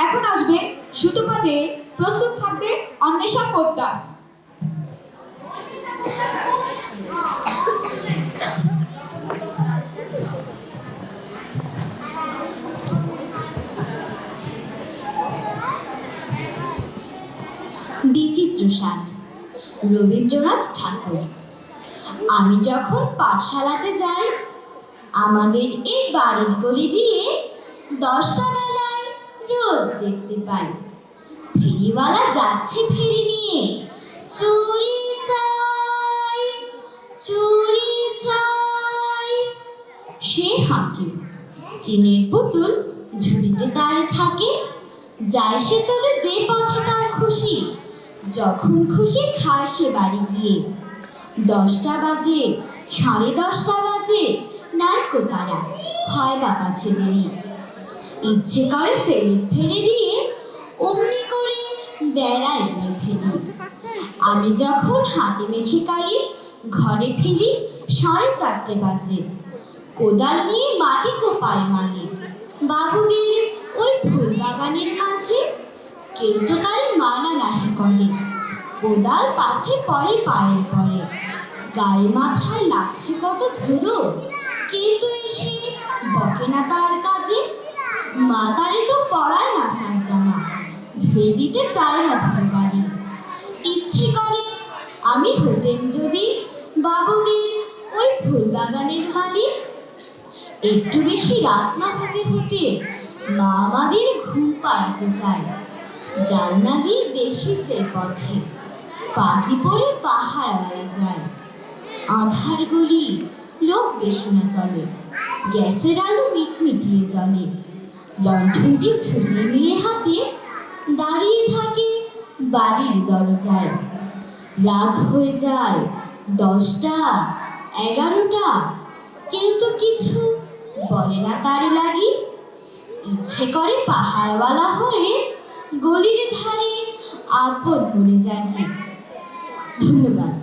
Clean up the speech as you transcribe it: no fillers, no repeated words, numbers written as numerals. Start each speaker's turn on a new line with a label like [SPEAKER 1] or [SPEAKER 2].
[SPEAKER 1] এখন আসবে সুতপা দে, প্রস্তুত থাকবে অন্বেষা পোদ্দার।
[SPEAKER 2] বিচিত্র স্বাদ, রবীন্দ্রনাথ ঠাকুর। আমি যখন পাঠশালাতে যাই, আমাদের এই বাড়ির গলি দিয়ে 10টা বেলায় রোজ দেখতে পাই ফেরিওয়ালা যাচ্ছে ফেরি নিয়ে। চুরি চাই, চুরি চাই, সে হাঁকে। চিনের পুতুল ঝুড়িতে দাঁড়িয়ে থাকে। যায় সে চলে যে পথে তার খুশি, যখন খুশি খায় সে বাড়ি গিয়ে। 10টা বাজে, 10:30 বাজে, নাইকো তারা, হয় বা পাছে দেরি। ইচ্ছে করে সেলিট ফেলে দিয়ে অমনি করে বেড়াই বয়ে ফেলি। আমি যখন হাতে মেখে কালি ঘরে ফিরি 4:30 বাজে। কোদাল নিয়ে মাটি কোপায় মালি বাবুদের ওই ফুল বাগানের মাঝে। কেউ তো তারে মানা নাহি করে, কোদাল পাছে পরে পায়ের পরে। গায়ে মাথায় লাগছে কত ধুলো, কেউ তো এসে বকে না তার কাজে। মা তারে তো পরায় না সার জামা, ধুয়ে দিতে চায় না ধুলো বাড়ি। ইচ্ছে করে আমি হতেন যদি বাবুদের ওই ফুল বাগানের মালিক। একটু বেশি রাত না হতে হতে মা আমাদের ঘুম পাড়াতে চায়। জানলা দিয়ে দেখি যে পথে পাখি পড়ে পাহাড়ওয়ালা যায়। আধার গলি, লোক বেশি না চলে, গ্যাসের আলো মিটমিটিয়ে জ্বলে। লণ্ঠনটি ঝুলিয়ে নিয়ে হাতে দাঁড়িয়ে থাকে বাড়ির দরজায়। রাত হয়ে যায় 10টা, 11টা, কেউ তো কিছু বলে না তারে লাগি। ইচ্ছে করে পাহাড়ওয়ালা হয়ে গলির ধারে আপন মনে জানি। ধন্যবাদ।